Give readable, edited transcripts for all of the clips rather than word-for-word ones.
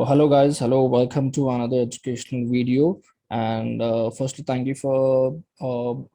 Hello guys, hello, welcome to another educational video. And firstly, thank you for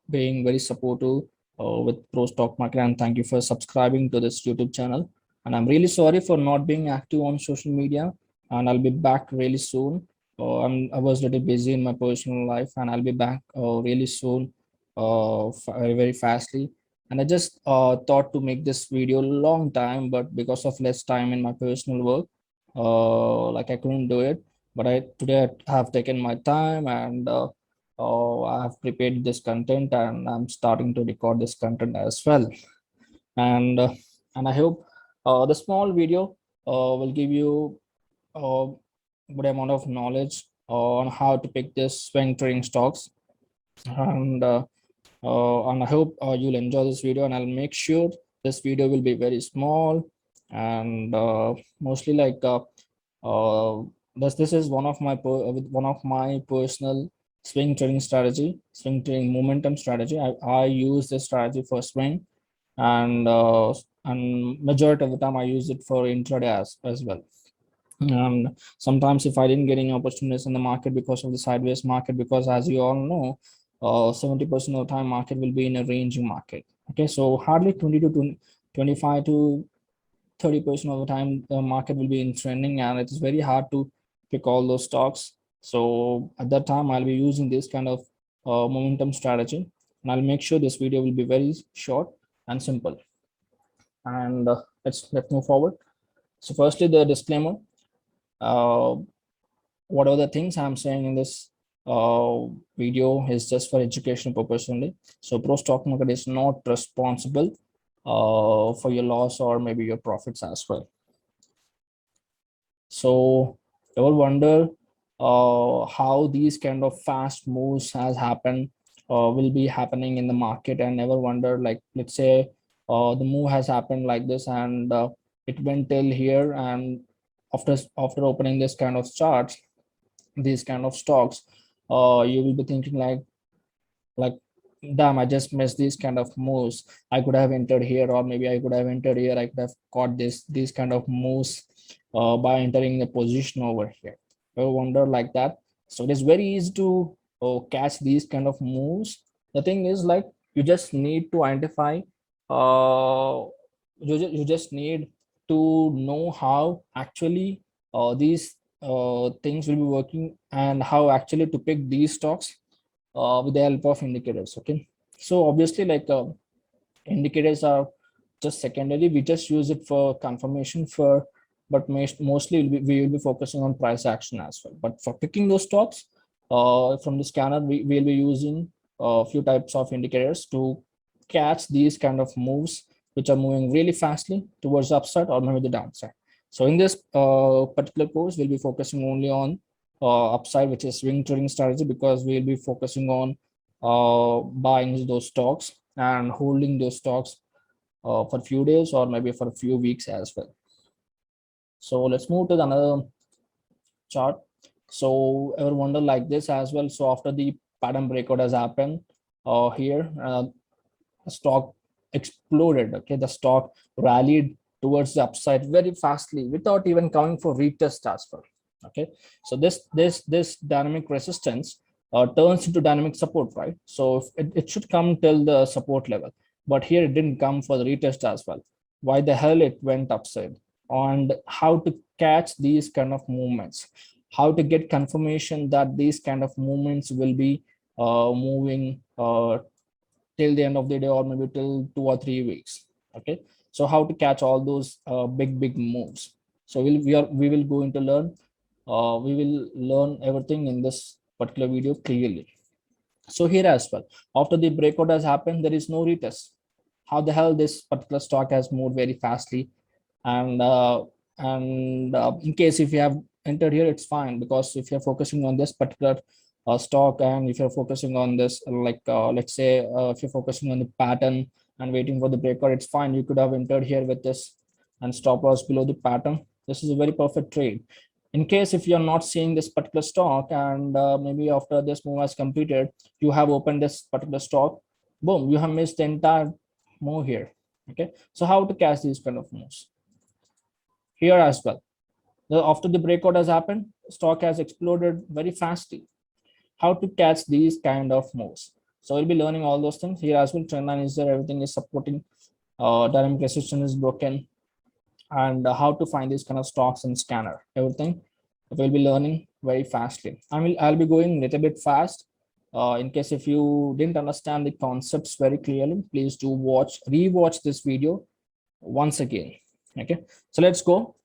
being very supportive with Pro Stock Market, and thank you for subscribing to this YouTube channel. And I'm really sorry for not being active on social media, and I'll be back really soon. I was a little busy in my personal life, and I'll be back really soon, very, very fastly. And I just thought to make this video long time, but because of less time in my personal work, like I couldn't do it. But I today I have taken my time, and I have prepared this content, and I'm starting to record this content as well. And and I hope the small video will give you a good amount of knowledge on how to pick this swing trading stocks. And I hope you'll enjoy this video, and I'll make sure this video will be very small, and mostly like this is one of my personal swing trading strategy, swing trading momentum strategy. I use this strategy for swing, and majority of the time I use it for intraday as well. And sometimes if I didn't get any opportunities in the market because of the sideways market, because as you all know, 70% of the time market will be in a ranging market. Okay, so hardly 20 to 25 to 30% of the time the market will be in trending, and it is very hard to pick all those stocks. So at that time I'll be using this kind of momentum strategy, and I'll make sure this video will be very short and simple. And let's move forward. So firstly, the disclaimer. uh, whatever the things I'm saying in this video is just for educational purpose only. So Pro Stock Market is not responsible for your loss or maybe your profits as well. So you will wonder how these kind of fast moves has happened, will be happening in the market, and never wonder, like, let's say the move has happened like this, and it went till here, and after opening this kind of charts, these kind of stocks, you will be thinking like damn, I just missed these kind of moves. I could have entered here, or maybe I could have entered here. I could have caught these kind of moves by entering the position over here. You wonder like that. So it is very easy to catch these kind of moves. The thing is, like, you just need to identify, you just need to know how actually these things will be working, and how actually to pick these stocks with the help of indicators. Okay, so obviously, like, indicators are just secondary. We just use it for confirmation for, but mostly we will be focusing on price action as well. But for picking those stocks from the scanner, we will be using a few types of indicators to catch these kind of moves which are moving really fastly towards the upside or maybe the downside. So in this particular course, we'll be focusing only on upside, which is swing trading strategy, because we'll be focusing on buying those stocks and holding those stocks for a few days or maybe for a few weeks as well. So let's move to another chart. So ever wonder like this as well? So after the pattern breakout has happened here, stock exploded. Okay, the stock rallied towards the upside very fastly without even coming for retest as well. Okay, so this dynamic resistance turns into dynamic support, right? So it should come till the support level, but here it didn't come for the retest as well. Why the hell it went upside? And how to catch these kind of movements, how to get confirmation that these kind of movements will be moving till the end of the day, or maybe till 2 or 3 weeks. Okay, so how to catch all those big moves? So we will going to learn, we will learn everything in this particular video clearly. So here as well, after the breakout has happened, there is no retest. How the hell this particular stock has moved very fastly? And in case if you have entered here, it's fine, because if you're focusing on this particular stock, and if you're focusing on this, like, let's say if you're focusing on the pattern and waiting for the breakout, it's fine. You could have entered here with this and stop loss below the pattern. This is a very perfect trade. In case if you're not seeing this particular stock, and maybe after this move has completed, you have opened this particular stock, boom, you have missed the entire move here. Okay, so how to catch these kind of moves here as well? After the breakout has happened, stock has exploded very fastly. How to catch these kind of moves? So we'll be learning all those things here as well. Trend line is there, everything is supporting, dynamic resistance is broken, and how to find these kind of stocks in scanner, everything we'll be learning very fastly. I'll be going a little bit fast. In case if you didn't understand the concepts very clearly, please do rewatch this video once again. Okay, so let's go.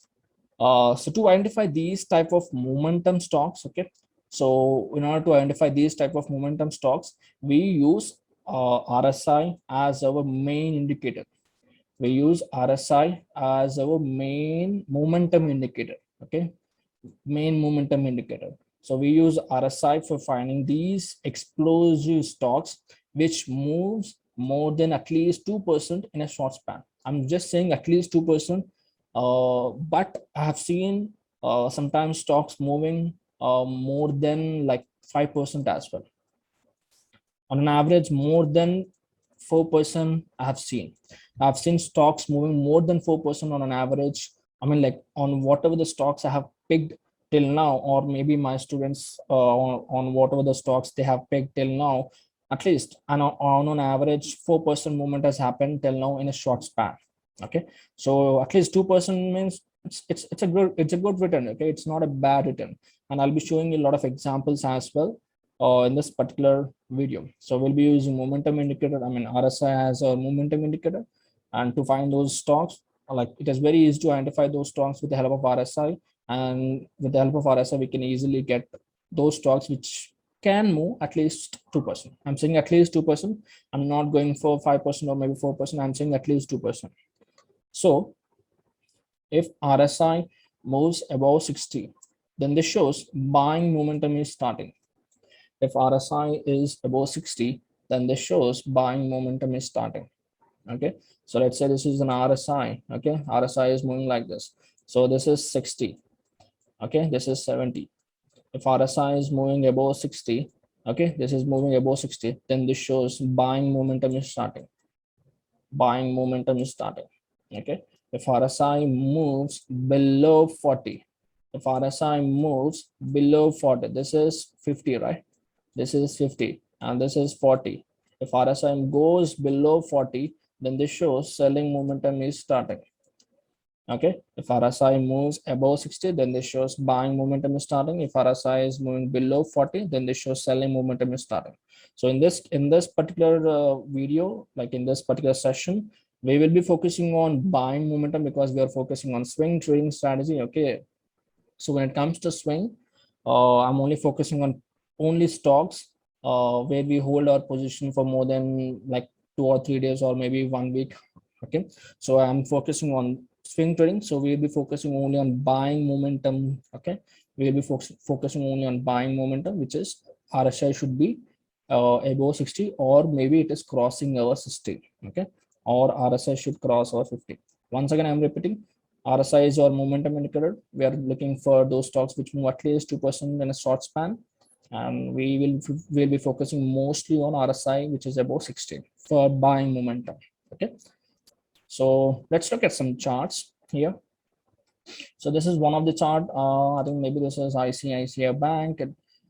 So to identify these type of momentum stocks, okay, so in order to identify these type of momentum stocks, we use RSI as our main indicator. We use RSI as our main momentum indicator. Okay, main momentum indicator. So we use RSI for finding these explosive stocks which moves more than at least 2% in a short span. I'm just saying at least 2%, but I have seen sometimes stocks moving more than like 5% as well. On an average, more than 4% I've seen stocks moving more than 4% on an average. I mean, like on whatever the stocks I have picked till now, or maybe my students on whatever the stocks they have picked till now, at least and on average 4% movement has happened till now in a short span. Okay, so at least 2% means it's a good return. Okay, it's not a bad return, and I'll be showing you a lot of examples as well in this particular video. So we'll be using momentum indicator, I mean RSI as a momentum indicator, and to find those stocks, like it is very easy to identify those stocks with the help of RSI, and with the help of RSI we can easily get those stocks which can move at least 2%. I'm saying at least 2%. I'm not going for 5% or maybe 4%. I'm saying at least 2%. So if RSI moves above 60, then this shows buying momentum is starting. If RSI is above 60, then this shows buying momentum is starting. Okay, so let's say this is an RSI. Okay, RSI is moving like this. So this is 60. Okay, this is 70. If RSI is moving above 60, okay, this is moving above 60, then this shows buying momentum is starting. Buying momentum is starting. Okay, if RSI moves below 40, if RSI moves below 40, this is 50, right? This is 50 and this is 40. If RSI goes below 40, then this shows selling momentum is starting. Okay, if RSI moves above 60, then this shows buying momentum is starting. If RSI is moving below 40, then this shows selling momentum is starting. So in this particular video, like in this particular session, we will be focusing on buying momentum because we are focusing on swing trading strategy. Okay, so when it comes to swing, I'm only focusing on only stocks where we hold our position for more than like 2 or 3 days or maybe 1 week. Okay, so I'm focusing on swing trading. So we'll be focusing only on buying momentum. Okay, we'll be focusing only on buying momentum, which is RSI should be above 60, or maybe it is crossing over 60. Okay, or RSI should cross over 50. Once again, I'm repeating, RSI is our momentum indicator. We are looking for those stocks which move at least 2% in a short span, and we'll be focusing mostly on RSI, which is above 60 for buying momentum. Okay, so let's look at some charts here. So this is one of the chart. I think maybe this is ICICI Bank.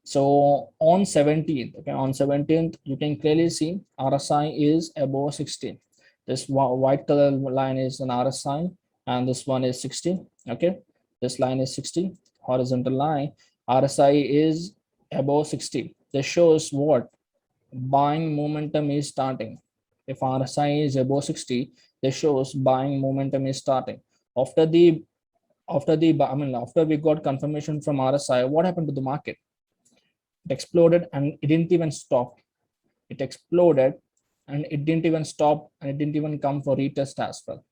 So on 17th, okay, on 17th, you can clearly see RSI is above 60. This white color line is an RSI, and this one is 60. Okay, this line is 60, horizontal line. RSI is above 60. This shows what? Buying momentum is starting. If RSI is above 60, this shows buying momentum is starting. After we got confirmation from RSI, what happened to the market? It exploded and it didn't even stop. It exploded and it didn't even stop, and it didn't even come for retest as well.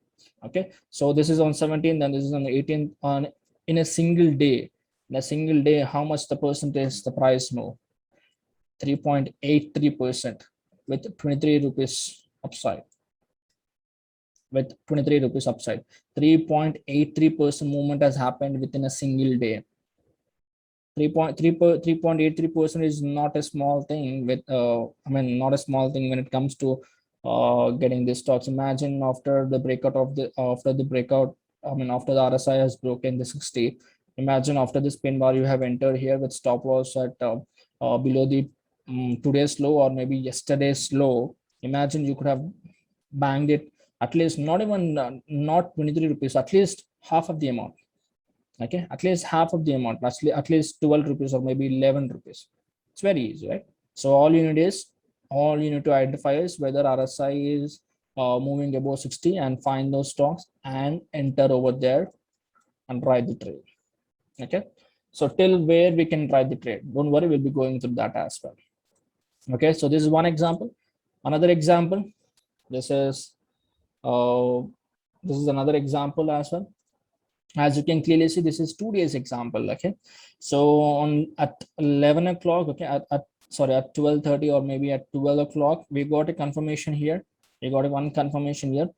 Okay, so this is on 17th and this is on 18th. On in a single day, how much the percentage the price move? 3.83% with 23 rupees upside. With 23 rupees upside, 3.83% movement has happened within a single day. 3.83% is not a small thing. Not a small thing when it comes to getting these stocks. Imagine after the breakout, after the RSI has broken the 60, Imagine after this pin bar, you have entered here with stop loss at below the today's low or maybe yesterday's low. Imagine you could have banged it at least not even not 23 rupees, at least half of the amount. Okay, at least half of the amount, actually at least 12 rupees or maybe 11 rupees. It's very easy, right? So all you need to identify is whether RSI is moving above 60 and find those stocks and enter over there and ride the trade. Okay, so till where we can ride the trade, don't worry, we'll be going through that as well. Okay, so this is one example. Another example, this is uh, this is another example as well. As you can clearly see, this is 2 days example. Okay, so on at 11 o'clock, okay, at sorry, at 12:30 or maybe at 12 o'clock, we got a confirmation here. We got a one confirmation here,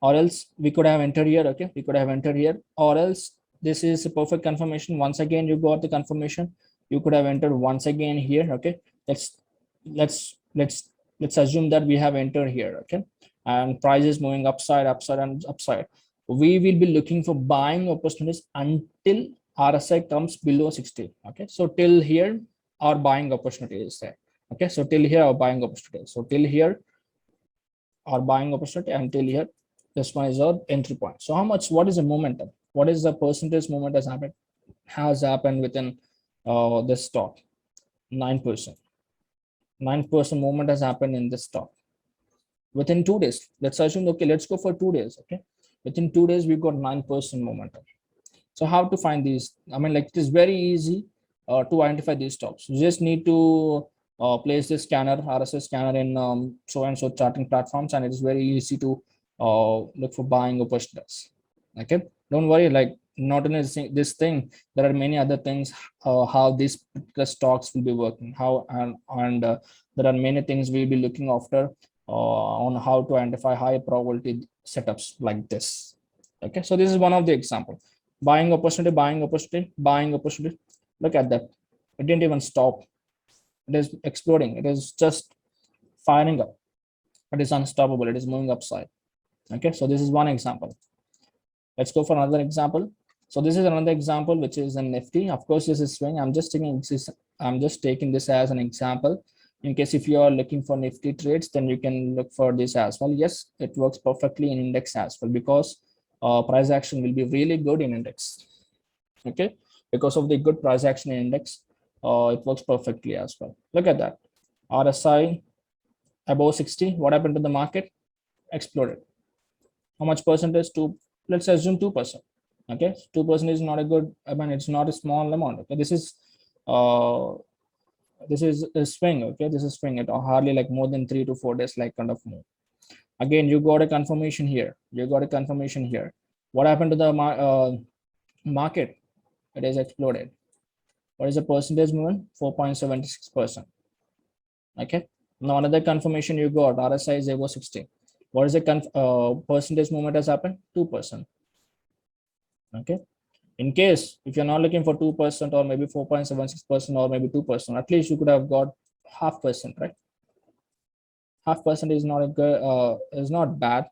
or else we could have entered here. Okay, we could have entered here, or else this is a perfect confirmation. Once again, you got the confirmation. You could have entered once again here. Okay, let's assume that we have entered here. Okay, and price is moving upside, upside, and upside. We will be looking for buying opportunities until RSI comes below 60. Okay, so till here our buying opportunity is there. Okay, so till here our buying opportunity. So till here our buying opportunity, and till here this one is our entry point. So how much, what is the momentum, what is the percentage movement has happened within this stock? 9%. 9% movement has happened in this stock within 2 days. Let's assume, okay, let's go for 2 days. Okay, within 2 days we got 9% momentum. So how to find these? I mean, like, it is very easy to identify these stocks. You just need to place this scanner, RSS scanner, in so and so charting platforms, and it is very easy to look for buying opportunities. Okay, don't worry. Like, not only this thing, there are many other things. How these particular stocks will be working, how and there are many things we'll be looking after on how to identify high probability setups like this. Okay, so this is one of the example. Buying opportunity, buying opportunity, buying opportunity. Look at that. It didn't even stop. It is exploding. It is just firing up. It is unstoppable. It is moving upside. Okay, so this is one example. Let's go for another example. So this is another example, which is a Nifty. Of course, this is swing. I'm just taking this as an example. In case if you are looking for Nifty trades, then you can look for this as well. Yes, it works perfectly in index as well, because price action will be really good in index. Okay, because of the good price action in index, it works perfectly as well. Look at that. RSI above 60. What happened to the market? Exploded. How much percentage? To, let's assume 2%. Okay, 2% is not a good, I mean, it's not a small amount. Okay, uh this is a swing. Okay, this is swing. It hardly like more than 3 to 4 days, like kind of move. Again, you got a confirmation here. You got a confirmation here. What happened to the market? It has exploded. What is the percentage movement? 4.76%. Okay, now another confirmation you got, RSI is above 60. What is the percentage movement has happened? 2%. Okay, in case if you're not looking for 2% or maybe 4.76% or maybe 2%, at least you could have got half percent, right? Half percent is not a good, is not bad.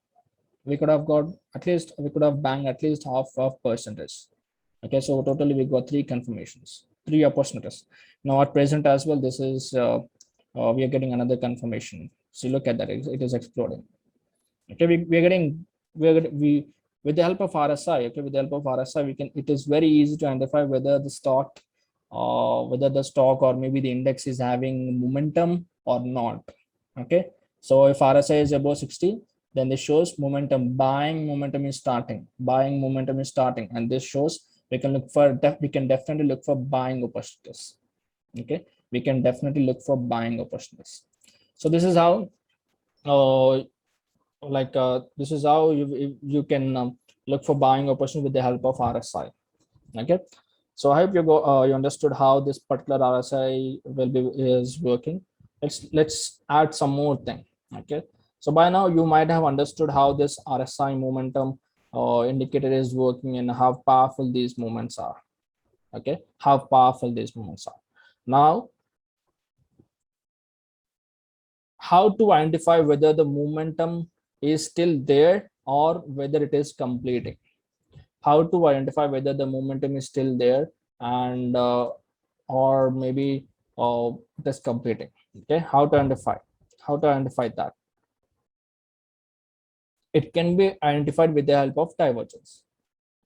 We could have got at least, we could have banged at least half of percentage. Okay, so totally we got 3 confirmations, 3 opportunities. Now at present as well, this is we are getting another confirmation. So look at that, it is exploding. Okay, we are getting, we with the help of RSI. Okay, with the help of RSI, we can, it is very easy to identify whether the stock, whether the stock or maybe the index is having momentum or not. Okay, so if RSI is above 60, then this shows momentum, buying momentum is starting, buying momentum is starting, and this shows we can look for we can definitely look for buying opportunities. Okay, we can definitely look for buying opportunities. So this is how this is how you can look for buying opportunity with the help of RSI. Okay, so I hope you understood how this particular RSI will be is working. Let's add some more thing. Okay, so by now you might have understood how this RSI momentum indicator is working and how powerful these movements are. Okay, how powerful these movements are. Now, how to identify whether the momentum is still there or whether it is completing. how to identify whether the momentum is still there and or maybe it is completing. Okay, how to identify that. It can be identified with the help of divergence.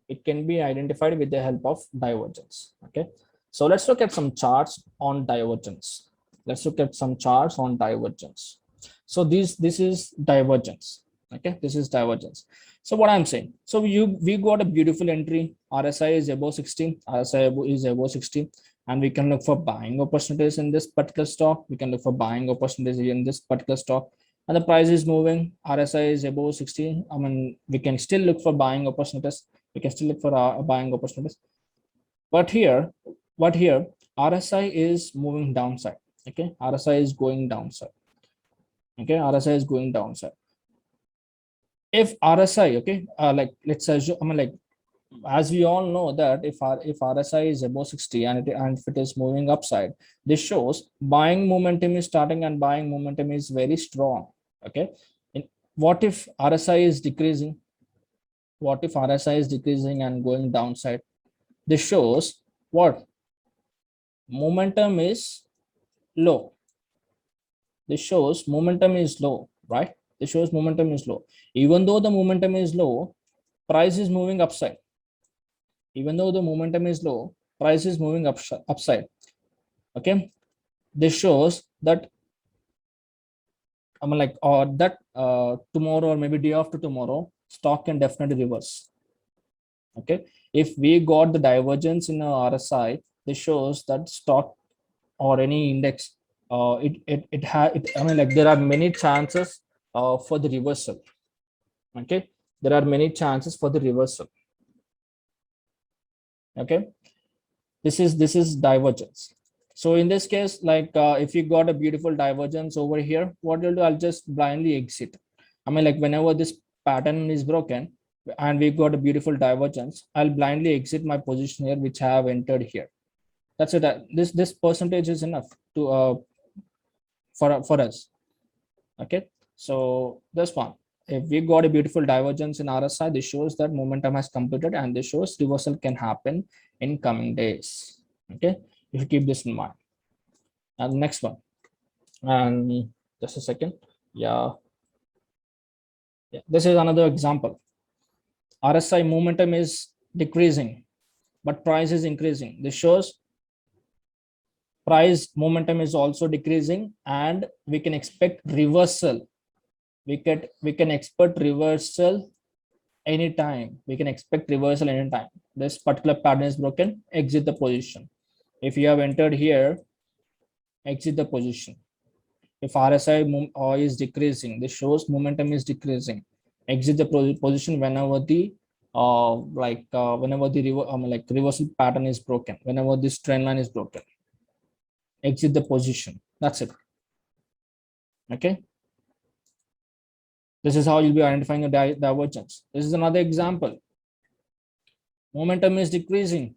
It can be identified with the help of divergence. Okay, so let's look at some charts on divergence. Let's look at some charts on divergence. So this is divergence. Okay, this is divergence. So what I'm saying, so we got a beautiful entry. RSI is above 16. RSI is above 16, and we can look for buying opportunities in this particular stock. We can look for buying opportunities in this particular stock, and the price is moving. RSI is above 16. I mean, we can still look for buying opportunities. We can still look for buying opportunities. But here, RSI is moving downside. Okay, RSI is going downside. Okay, RSI is going downside. If RSI, okay, like let's assume, I mean, like as we all know that if RSI is above 60 and if it is moving upside, this shows buying momentum is starting and buying momentum is very strong. Okay, and what if RSI is decreasing? What if RSI is decreasing and going downside? This shows what? Momentum is low. This shows momentum is low, right? This shows momentum is low. Even though the momentum is low, price is moving upside. Even though the momentum is low, price is moving upside. Okay, this shows that I mean, like, or that tomorrow or maybe day after tomorrow, stock can definitely reverse. Okay, if we got the divergence in a RSI, this shows that stock or any index, I mean, like there are many chances for the reversal. Okay, there are many chances for the reversal. Okay, this is divergence. So in this case, like if you got a beautiful divergence over here, what I'll do, I'll just blindly exit. I mean, like whenever this pattern is broken and we've got a beautiful divergence, I'll blindly exit my position here, which I have entered here. That's it. This percentage is enough to for us. Okay, so this one, if we got a beautiful divergence in RSI, this shows that momentum has completed and this shows reversal can happen in coming days. Okay, if you keep this in mind. And the next one, and just a second. Yeah, this is another example. RSI momentum is decreasing but price is increasing. This shows price momentum is also decreasing and we can expect reversal. We can expect reversal anytime. We can expect reversal anytime. This particular pattern is broken, exit the position. If you have entered here, exit the position. If RSI is decreasing, this shows momentum is decreasing. Exit the position whenever the whenever the like reversal pattern is broken, whenever this trend line is broken. Exit the position. That's it. Okay. This is how you'll be identifying a divergence. This is another example. Momentum is decreasing.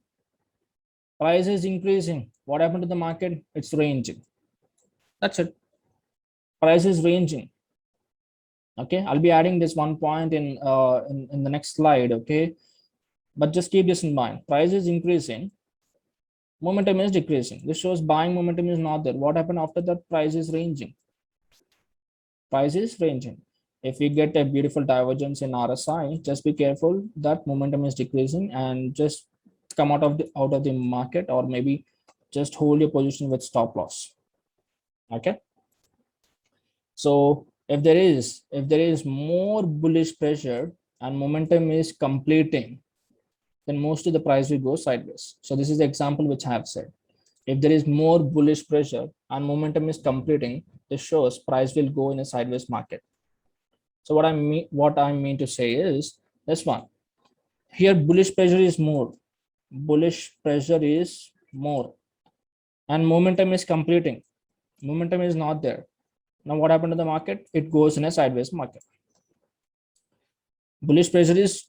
Price is increasing. What happened to the market? It's ranging. That's it. Price is ranging. Okay, I'll be adding this one point in the next slide. Okay, but just keep this in mind. Price is increasing. Momentum is decreasing. This shows buying momentum is not there. What happened after that? Price is ranging. Price is ranging. If we get a beautiful divergence in RSI, just be careful that momentum is decreasing and just come out of the market, or maybe just hold your position with stop loss. Okay, so if there is more bullish pressure and momentum is completing, then most of the price will go sideways. So this is the example which I have said. If there is more bullish pressure and momentum is completing, this shows price will go in a sideways market. So what I mean to say is this one. Here bullish pressure is more. Bullish pressure is more. And momentum is completing. Momentum is not there. Now what happened to the market? It goes in a sideways market. Bullish pressure is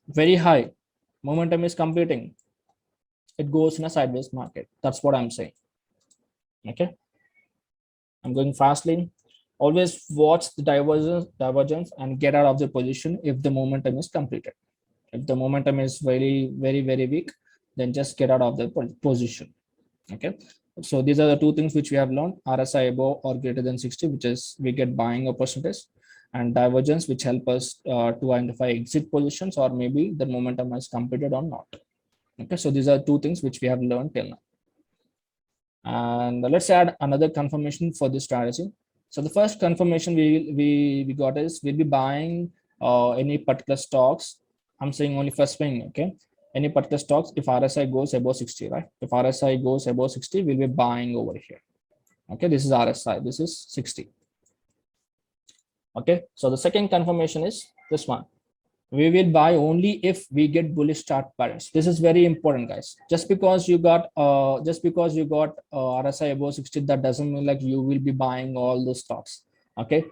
very high. Momentum is completing. It goes in a sideways market. That's what I'm saying. Okay. I'm going fastly. Always watch the divergence and get out of the position if the momentum is completed. If the momentum is very weak, then just get out of the position. Okay. So these are the two things which we have learned: RSI above or greater than 60, which is we get buying opportunities, and divergence, which help us to identify exit positions, or maybe the momentum has completed or not. Okay. So these are two things which we have learned till now. And let's add another confirmation for this strategy. So the first confirmation we got is we'll be buying any particular stocks. I'm saying only first swing, okay? Any particular stocks if RSI goes above 60, right? If RSI goes above 60, we'll be buying over here. Okay, this is RSI, this is 60. Okay, so the second confirmation is this one. We will buy only if we get bullish chart patterns. This is very important, guys. Just because you got RSI above 60, that doesn't mean like you will be buying all the stocks. Okay,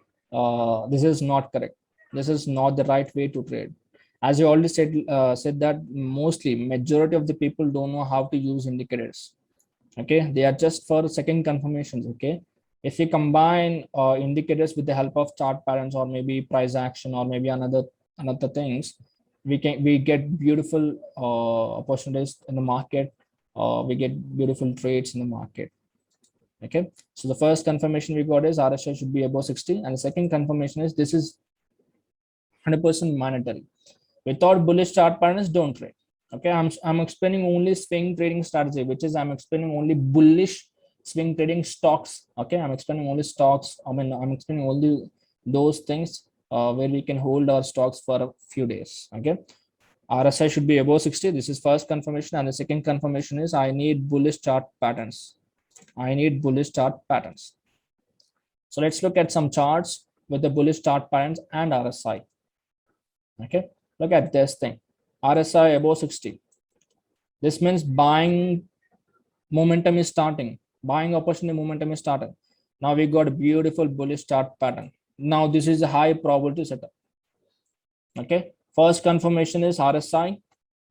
this is not correct. This is not the right way to trade. As you already said that mostly majority of the people don't know how to use indicators. Okay, they are just for second confirmations. Okay, if you combine indicators with the help of chart patterns, or maybe price action, or maybe another things, we get beautiful opportunities in the market. We get beautiful trades in the market. Okay, so the first confirmation we got is RSI should be above 60, and the second confirmation is this is 100% mandatory. Without bullish chart patterns, don't trade. Okay, I'm explaining only swing trading strategy, which is I'm explaining only bullish swing trading stocks. Okay, I'm explaining only stocks. I mean, I'm explaining only those things where we can hold our stocks for a few days. Okay, RSI should be above 60. This is first confirmation, and the second confirmation is I need bullish chart patterns. I need bullish chart patterns. So let's look at some charts with the bullish chart patterns and RSI. Okay, look at this thing. RSI above 60. This means buying momentum is starting. Buying opportunity momentum is starting. Now we got a beautiful bullish chart pattern. Now this is a high probability setup. Okay. First confirmation is RSI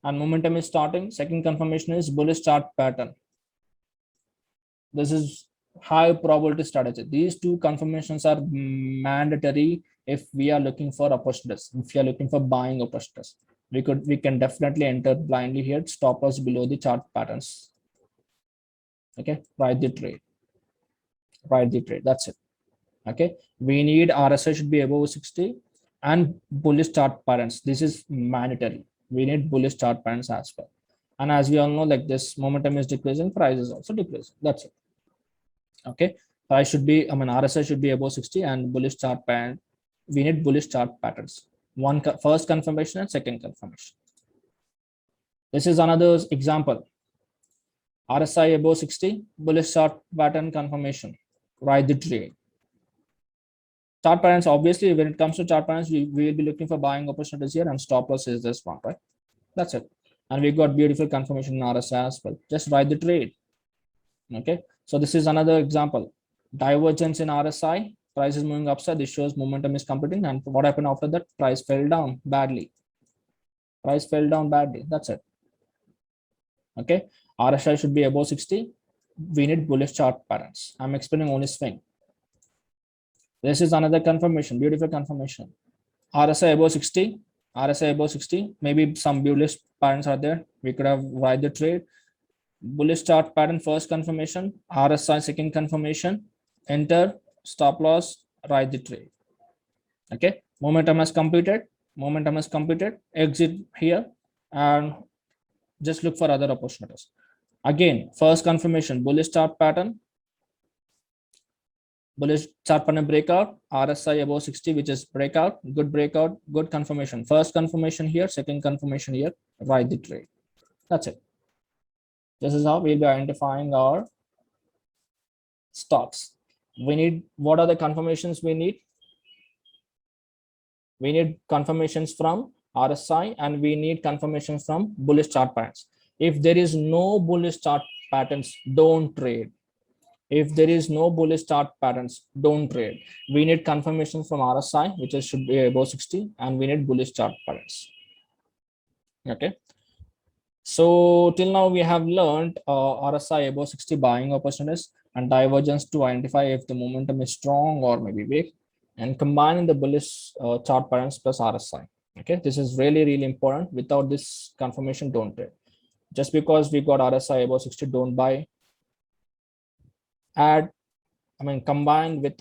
and momentum is starting. Second confirmation is bullish chart pattern. This is high probability strategy. These two confirmations are mandatory if we are looking for opportunities. If you are looking for buying opportunities, we can definitely enter blindly here. Stop loss below the chart patterns. Okay, write the trade. That's it. Okay, we need RSI should be above 60 and bullish chart patterns. This is mandatory. We need bullish chart patterns as well. And as we all know, like this momentum is decreasing, price is also decreasing. That's it. Okay, price should be, RSI should be above 60 and bullish chart pattern. We need bullish chart patterns. First confirmation and second confirmation. This is another example. RSI above 60, bullish chart pattern confirmation. Write the trade. Chart patterns, obviously, when it comes to chart patterns, we will be looking for buying opportunities here, and stop loss is this one, right? That's it. And we got beautiful confirmation in RSI as well. Just write the trade. Okay, so this is another example. Divergence in RSI, price is moving upside. This shows momentum is completing, and what happened after that? Price fell down badly. Price fell down badly. That's it. Okay, RSI should be above 60. We need bullish chart patterns. I'm explaining only swing. This is another confirmation, beautiful confirmation. RSI above 60, RSI above 60. Maybe some bullish patterns are there. We could have write the trade. Bullish chart pattern, first confirmation. RSI, second confirmation. Enter, stop loss, write the trade. Okay, momentum has completed. Momentum has completed. Exit here and just look for other opportunities. Again, first confirmation, bullish chart pattern. Bullish chart pattern breakout, RSI above 60, which is breakout, good confirmation. First confirmation here, second confirmation here, write the trade. That's it. This is how we'll be identifying our stocks. We need, what are the confirmations we need? We need confirmations from RSI and we need confirmations from bullish chart patterns. If there is no bullish chart patterns, don't trade. If there is no bullish chart patterns, don't trade. We need confirmation from RSI, which should be above 60, and we need bullish chart patterns. Okay. So till now we have learned RSI above 60 buying opportunities and divergence to identify if the momentum is strong or maybe weak, and combining the bullish chart patterns plus RSI. Okay, this is really, really important. Without this confirmation, don't trade. Just because we got RSI above 60, don't buy. Add, combine with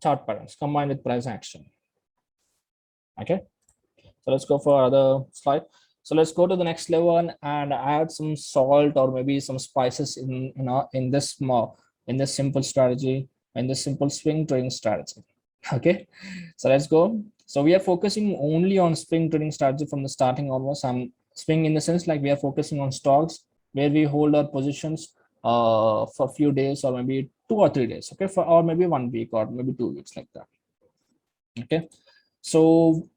chart patterns, combine with price action. Okay, so let's go for other slide. So let's go to the next level and add some salt or maybe some spices in this small, in this simple strategy, in this simple swing trading strategy. Okay, so let's go. So we are focusing only on swing trading strategy from the starting onwards. I'm swing in the sense like we are focusing on stocks where we hold our positions for a few days or maybe 2 or 3 days. Okay, for or maybe 1 week or maybe 2 weeks like that. Okay, so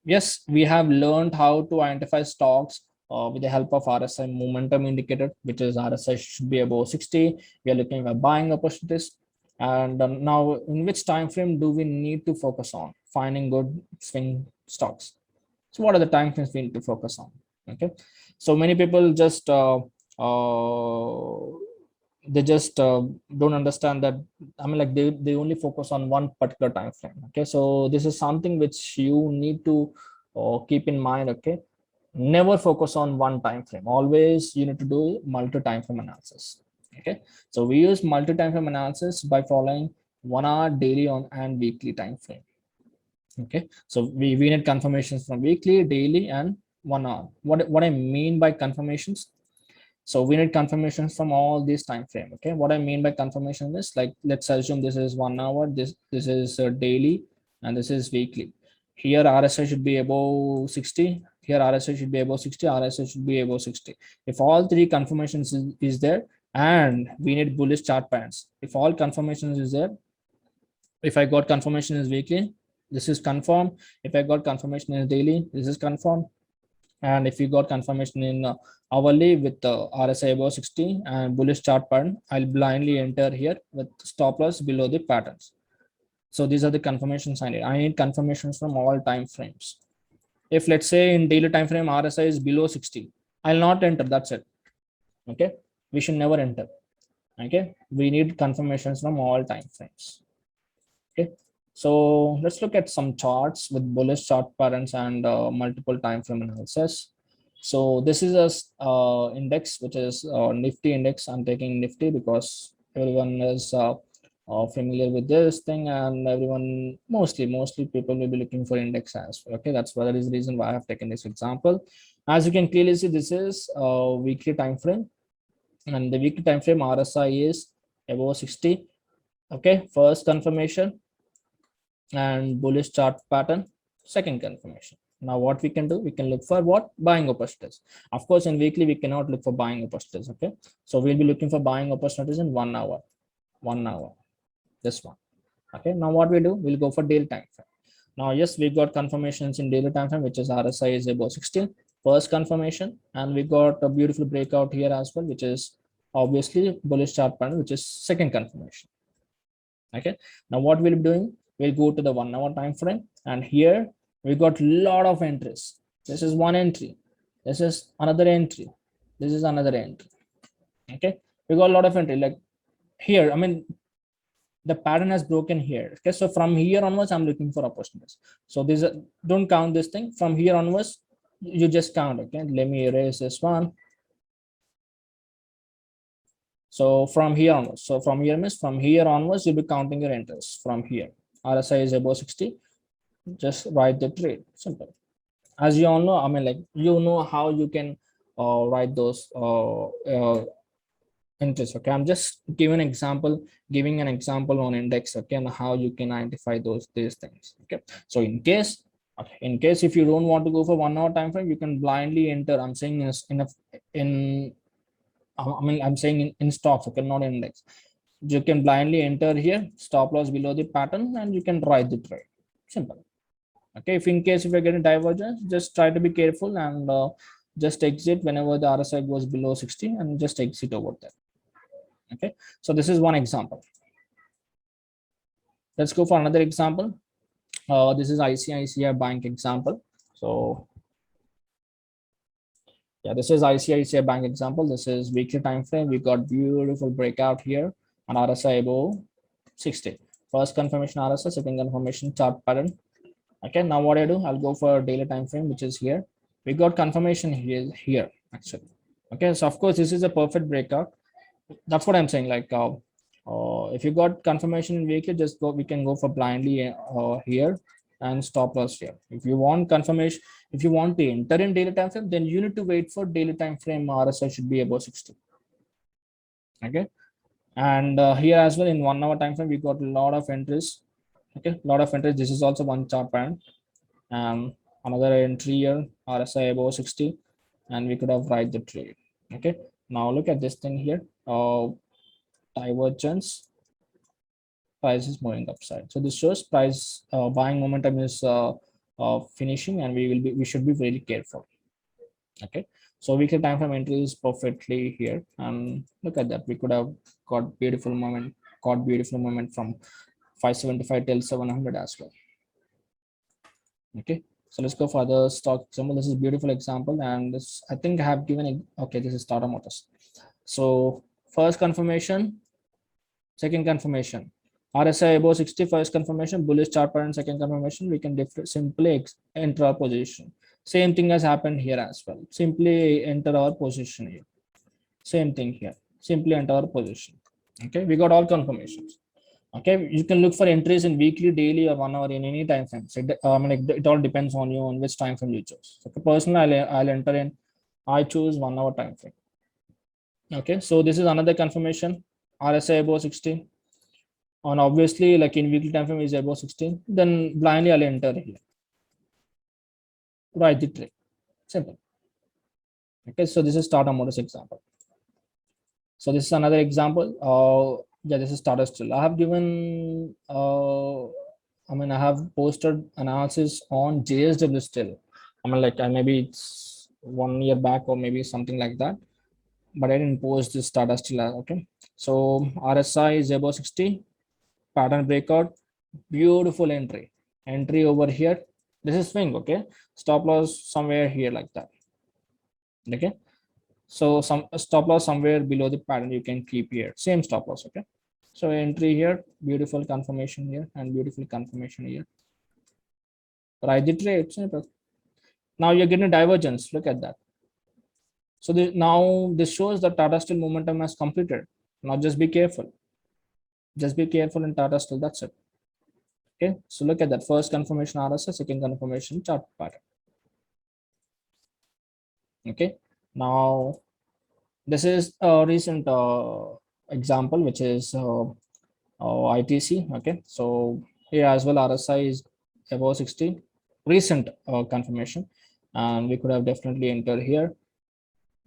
yes, we have learned how to identify stocks with the help of RSI momentum indicator, which is RSI should be above 60. We are looking at buying opportunities. And now, in which time frame do we need to focus on finding good swing stocks? So, what are the time frames we need to focus on? Okay, so many people just they just don't understand that. Like they only focus on one particular time frame. Okay, so this is something which you need to keep in mind. Okay, never focus on one time frame. Always you need to do multi time frame analysis. Okay, so we use multi time frame analysis by following 1 hour daily on and weekly time frame. Okay, so we need confirmations from weekly, daily, and 1 hour. What I mean by confirmations, so we need confirmations from all these time frame. Okay, what I mean by confirmation is like, let's assume this is 1 hour, this is daily, and this is weekly. Here RSI should be above 60. Here RSI should be above 60. RSI should be above 60. If all three confirmations is there, and we need bullish chart patterns. If all confirmations is there, if I got confirmation is weekly, this is confirmed. If I got confirmation in daily, this is confirmed. And if you got confirmation in hourly with the RSI above 60 and bullish chart pattern, I'll blindly enter here with stop loss below the patterns. So these are the confirmations I need. I need confirmations from all time frames. If let's say in daily time frame RSI is below 60, I'll not enter. That's it. Okay, we should never enter. Okay, we need confirmations from all time frames. Okay, so let's look at some charts with bullish chart patterns and multiple time frame analysis. So this is a index which is Nifty index. I'm taking Nifty because everyone is familiar with this thing, and everyone mostly people will be looking for index as well. Okay, that is the reason why I have taken this example. As you can clearly see, this is a weekly time frame, and the weekly time frame RSI is above 60. Okay, first confirmation and bullish chart pattern, second confirmation. Now what we can do, we can look for what? Buying opportunities. Of course, in weekly we cannot look for buying opportunities. Okay, so we'll be looking for buying opportunities in 1 hour, 1 hour, this one. Okay, now what we do, we'll go for daily time frame. Now yes, we got confirmations in daily time frame, which is RSI is above 16, first confirmation, and we got a beautiful breakout here as well, which is obviously bullish chart pattern, which is second confirmation. Okay, now what we'll be doing, we'll go to the 1 hour time frame, and here we got a lot of entries. This is one entry, this is another entry, this is another entry. Okay, we got a lot of entry. Like here, the pattern has broken here. Okay, so from here onwards I'm looking for opportunities. So this don't count this thing. From here onwards you just count. Okay, let me erase this one. So from here onwards, from here onwards, you'll be counting your entries from here. RSI is above 60, just write the trade, simple. As you all know, like you know how you can write those entries. Okay, I'm just giving an example on index. Okay, and how you can identify these things. Okay, so in case if you don't want to go for 1 hour time frame, you can blindly enter. I'm saying I'm saying in stocks, okay, not in index. You can blindly enter here, stop loss below the pattern, and you can write the trade. Simple. Okay, if you're getting divergence, just try to be careful and just exit whenever the RSI goes below 60 and just exit over there. Okay, so this is one example. Let's go for another example. This is ICICI Bank example. So yeah, this is ICICI Bank example. This is weekly time frame. We got beautiful breakout here on RSI above 60. First confirmation RSI, second confirmation chart pattern, Okay, now what I do, I'll go for daily time frame, which is here. We got confirmation here actually. Okay, so of course this is a perfect breakout. That's what I'm saying. Like, if you got confirmation in weekly, just go. We can go for blindly here and stop loss here. If you want confirmation, if you want to enter in daily time frame, then you need to wait for daily time frame. RSI should be above 60. Okay, and here as well in 1 hour time frame, we got a lot of entries. Okay, lot of entries. This is also one chart pattern. Another entry here, RSI above 60, and we could have write the trade. Okay, now look at this thing here. Divergence, price is moving upside. So this shows price buying momentum is finishing, and we should be very careful. Okay, so weekly time frame entry is perfectly here, and look at that. We could have got beautiful moment from 575 till 700 as well. Okay, so let's go for the stock example. This is beautiful example, and this I think I have given a, okay, this is Tata Motors. So first confirmation, second confirmation, RSI above 60, first confirmation, bullish chart pattern, second confirmation, we can simply enter our position. Same thing has happened here as well. Simply enter our position here. Same thing here. Simply enter our position. Okay, we got all confirmations. Okay, you can look for entries in weekly, daily, or 1 hour in any time frame. So it all depends on you on which time frame you choose. So personally, I'll enter in. I choose 1 hour time frame. Okay, so this is another confirmation. RSI above 60. And obviously, like in weekly time frame is above 16. Then blindly I'll enter here. Write the trade. Simple. Okay, so this is Tata Motors example. So this is another example. Yeah, this is Tata Steel. I have given I have posted analysis on JSW Steel. Like maybe it's 1 year back or maybe something like that, but I didn't post this Tata Steel. Okay, so RSI is above 60, pattern breakout, beautiful entry over here. This is swing. Okay, stop loss somewhere here like that. Okay, so some stop loss somewhere below the pattern you can keep here. Same stop loss. Okay, so entry here, beautiful confirmation here, and beautiful confirmation here. Write the trade. Simple. Now you're getting divergence. Look at that. So now this shows that Tata Steel momentum has completed. Now just be careful. Just be careful in Tata Steel. That's it. Okay. So look at that. First confirmation RSI, second confirmation chart pattern. Okay. Now this is a recent example, which is ITC. Okay. So here as well, RSI is above 60. Recent confirmation, and we could have definitely entered here.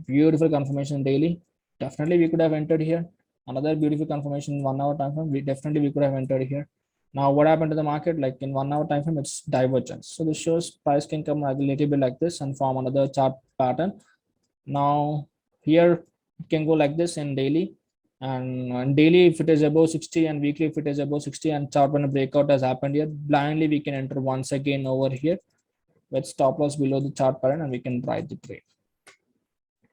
Beautiful confirmation daily. Definitely we could have entered here. Another beautiful confirmation in 1 hour time frame. We could have entered here. Now what happened to the market? Like in 1 hour time frame, it's divergence. So this shows price can come a little bit like this and form another chart pattern. Now here it can go like this in daily, and daily if it is above 60 and weekly if it is above 60 and chart pattern breakout has happened here, blindly we can enter once again over here with stop loss below the chart pattern, and we can write the trade.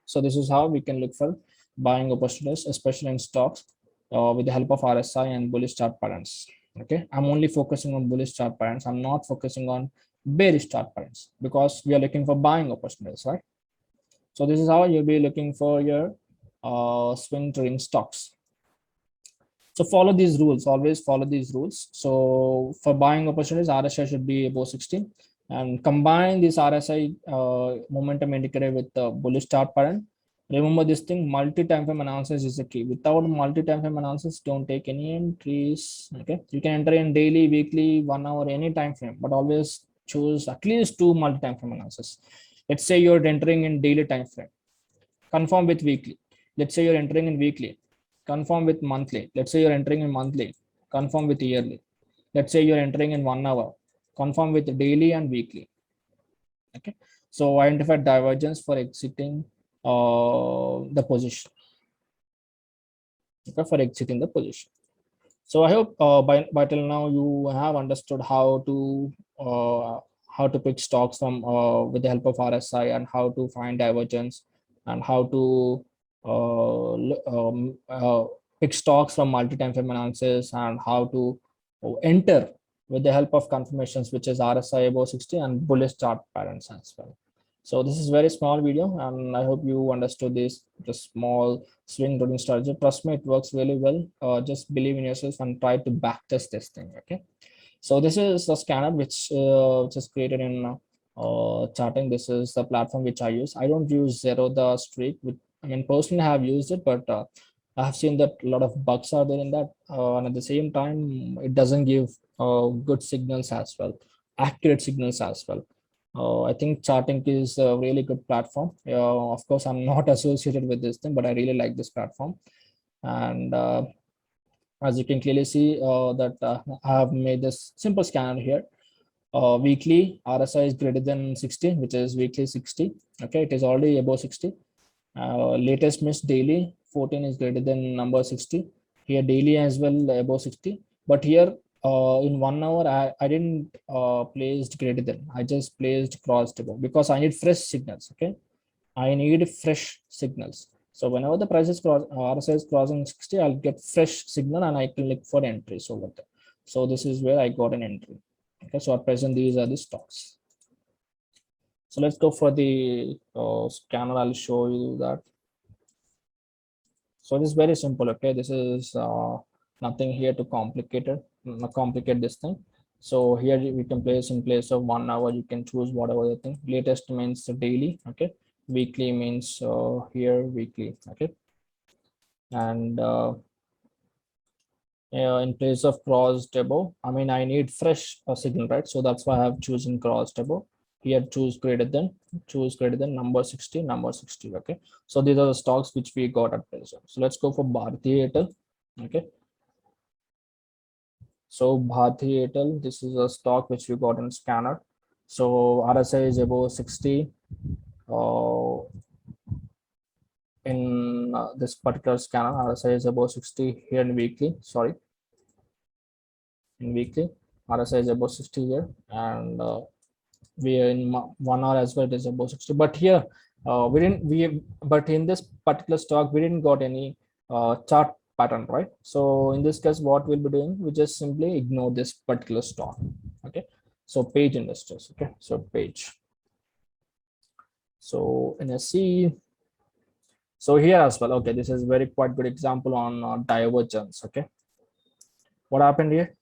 So this is how we can look for buying opportunities, especially in stocks, with the help of RSI and bullish chart patterns. Okay, I'm only focusing on bullish chart patterns. I'm not focusing on bearish chart patterns because we are looking for buying opportunities, right? So this is how you'll be looking for your swing trading stocks. So follow these rules. Always follow these rules. So for buying opportunities, RSI should be above 16, and combine this RSI momentum indicator with the bullish chart pattern. Remember this thing, multi-time frame analysis is the key. Without multi-time frame analysis, don't take any entries. Okay, you can enter in daily, weekly, 1 hour, any time frame, but always choose at least 2 multi-time frame analysis. Let's say you're entering in daily time frame, confirm with weekly. Let's say you're entering in weekly, confirm with monthly. Let's say you're entering in monthly, confirm with yearly. Let's say you're entering in 1 hour, confirm with daily and weekly. Okay, so identify divergence for exiting the position. Okay, for exiting the position. So I hope by till now you have understood how to pick stocks from with the help of RSI, and how to find divergence, and how to pick stocks from multi-time frame analysis, and how to enter with the help of confirmations, which is RSI above 60 and bullish chart patterns as well. So this is very small video, and I hope you understood this, the small swing trading strategy. Trust me, it works really well. Just believe in yourself and try to backtest this thing. Okay. So this is a scanner which is created in charting. This is the platform which I use. I don't use Zero the Streak. I mean, personally, I have used it, but I have seen that a lot of bugs are there in that, and at the same time, it doesn't give good signals as well, accurate signals as well. I think charting is a really good platform. Of course, I'm not associated with this thing, but I really like this platform. And as you can clearly see, that I have made this simple scanner here. Weekly RSI is greater than 60, which is weekly 60. Okay, it is already above 60. Latest missed daily 14 is greater than number 60. Here daily as well above 60. But here in 1 hour, I didn't placed greater than. I just placed crossed above because I need fresh signals. Okay, I need fresh signals. So whenever the price is RSI is crossing 60, I'll get fresh signal and I can look for entries over there. So this is where I got an entry. Okay, so at present these are the stocks. So let's go for the scanner. I'll show you that. So this is very simple. Okay, this is nothing here to complicate it, complicate this thing. So here we can place in place of 1 hour. You can choose whatever the thing. Latest means daily. Okay, weekly means here weekly. Okay, and in place of crossed above, I mean, I need fresh signal, right? So that's why I have chosen crossed above. Here choose greater than number 60, number 60. Okay, so these are the stocks which we got at present. So let's go for Bharti Airtel. Okay, so Bharti Airtel, this is a stock which we got in scanner. So RSI is above 60 in this particular scanner. RSI is above 60 here in weekly. Sorry, in weekly RSI is above 60 here, and we are in 1 hour as well. It is above 60. But here but in this particular stock we didn't got any chart pattern, right? So in this case, what we'll be doing, we just simply ignore this particular stock. Okay, so Page Industries. Okay, so Page. So in a C, so here as well. Okay, this is very quite good example on divergence. Okay, what happened here?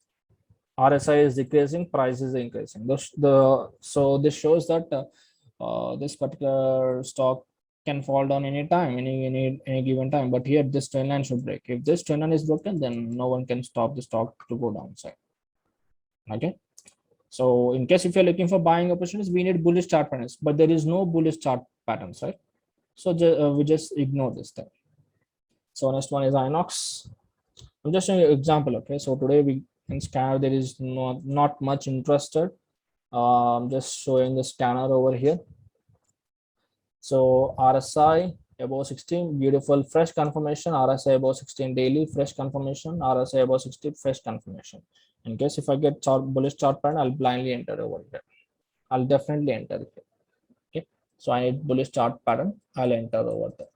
RSI is decreasing, price is increasing. So this shows that this particular stock can fall down anytime, any given time. But here this trend line should break. If this trend line is broken, then no one can stop the stock to go downside. Okay. So in case if you're looking for buying opportunities, we need bullish chart patterns, but there is no bullish chart patterns, right? So we just ignore this thing. So next one is Inox. I'm just showing you an example. Okay, so today we in scanner there is not much interested. Just showing the scanner over here. So RSI above 16, beautiful fresh confirmation. RSI above 16 daily, fresh confirmation. RSI above 60, fresh confirmation. In case if I get bullish chart pattern, I'll blindly enter over here. I'll definitely enter it. Okay, so I need bullish chart pattern. I'll enter over there.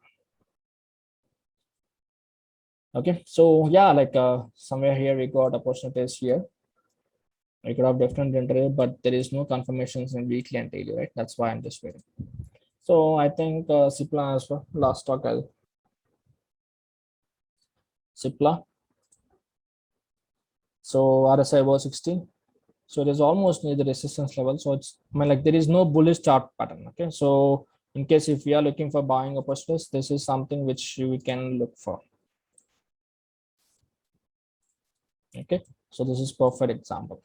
Okay, so yeah, like somewhere here we got opportunities here. I could have definitely entered it, but there is no confirmations in weekly and daily, right? That's why I'm just waiting. So I think Cipla as well. Last stock I'll Cipla. So RSI was 16. So it is almost near the resistance level. So it's, I mean, like there is no bullish chart pattern. Okay, so in case if we are looking for buying opportunities, this is something which we can look for. Okay, so this is perfect example.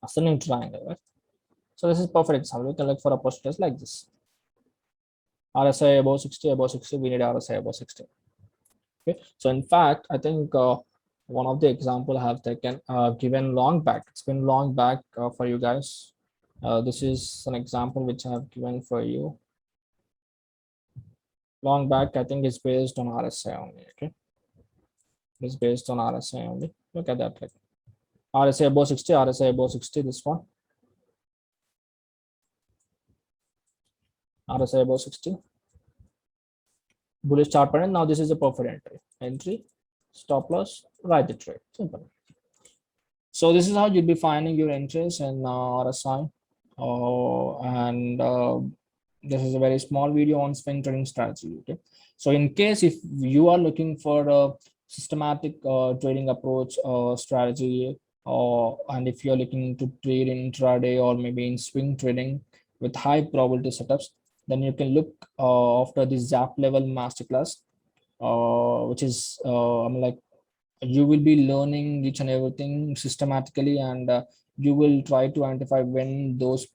Ascending triangle, right? So this is perfect example. We can look for opportunities like this. RSI above 60, we need RSI above 60. Okay, so in fact, I think one of the example I have taken given long back. It's been long back for you guys. This is an example which I have given for you. Long back, I think it's based on RSI only. Okay, it's based on RSI only. Look at that, like RSI above 60, RSI above 60. This one, RSI above 60. Bullish chart pattern. Now this is a perfect entry. Stop loss, write the trade. Simple. So this is how you'll be finding your interest in RSI. And this is a very small video on swing trading strategy. Okay. So in case if you are looking for a systematic trading approach strategy, and if you're looking to trade in intraday or maybe in swing trading with high probability setups, then you can look after the Zap level masterclass, which is I'm like, you will be learning each and everything systematically, and you will try to identify when those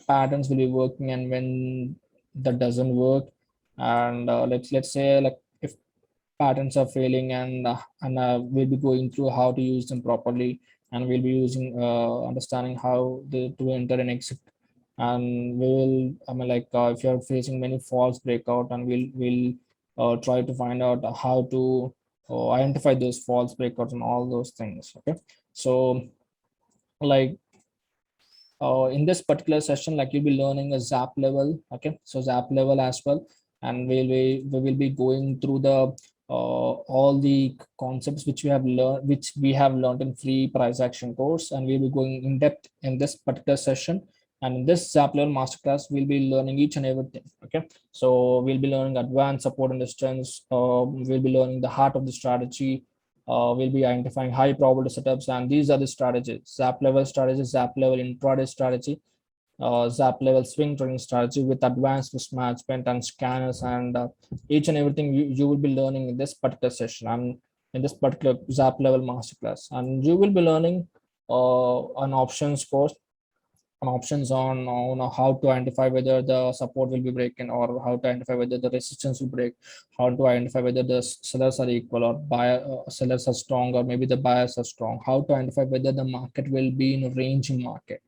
patterns will be working and when that doesn't work. And let's say like if patterns are failing, and we'll be going through how to use them properly, and we'll be using understanding how to enter and exit. And we will, I mean, like if you're facing many false breakout, and we'll try to find out how to identify those false breakouts and all those things. Okay. So like in this particular session, like you'll be learning a Zap level. Okay, so Zap level as well, and we will be going through the all the concepts which we have learned in free price action course, and we'll be going in depth in this particular session. And in this Zap level masterclass, we'll be learning each and everything. Okay, so we'll be learning advanced support and resistance. We'll be learning the heart of the strategy. We'll be identifying high probability setups, and these are the strategies: Zap level strategy, Zap level intraday strategy, Zap level swing trading strategy with advanced risk management and scanners, and each and everything you will be learning in this particular session and in this particular Zap level masterclass. And you will be learning an options course, options on how to identify whether the support will be breaking, or how to identify whether the resistance will break, how to identify whether the sellers are equal or buyer sellers are strong, or maybe the buyers are strong, how to identify whether the market will be in a ranging market.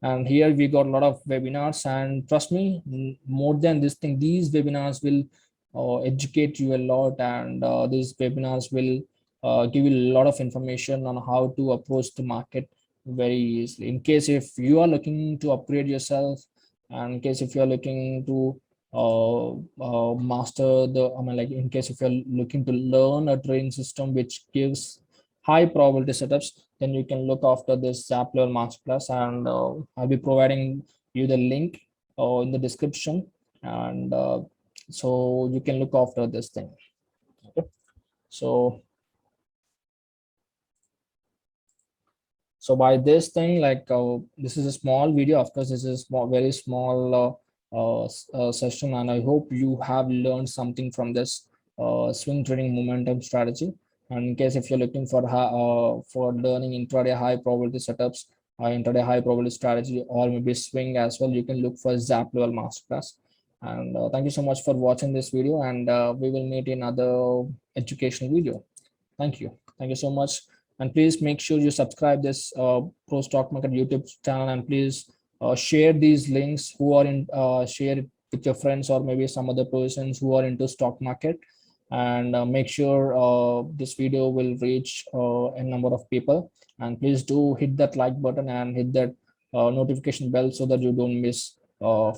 And here we got a lot of webinars, and trust me, more than this thing, these webinars will educate you a lot, and these webinars will give you a lot of information on how to approach the market very easily. In case if you are looking to upgrade yourself, and in case if you are looking to master the, I mean, like in case if you're looking to learn a trading system which gives high probability setups, then you can look after this Zap level masterclass, and I'll be providing you the link in the description, and so you can look after this thing. Okay. So by this thing, like this is a small video. Of course, this is very small session, and I hope you have learned something from this swing trading momentum strategy. And in case if you're looking for learning intraday high probability setups, intraday high probability strategy, or maybe swing as well, you can look for Zap level masterclass. And thank you so much for watching this video, and we will meet in another educational video. Thank you so much. And please make sure you subscribe this Pro Stock Market YouTube channel, and please share these links who are in share it with your friends, or maybe some other persons who are into stock market. And make sure this video will reach a number of people. And please do hit that like button and hit that notification bell so that you don't miss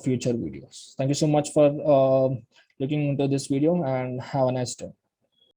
future videos. Thank you so much for looking into this video, and have a nice day.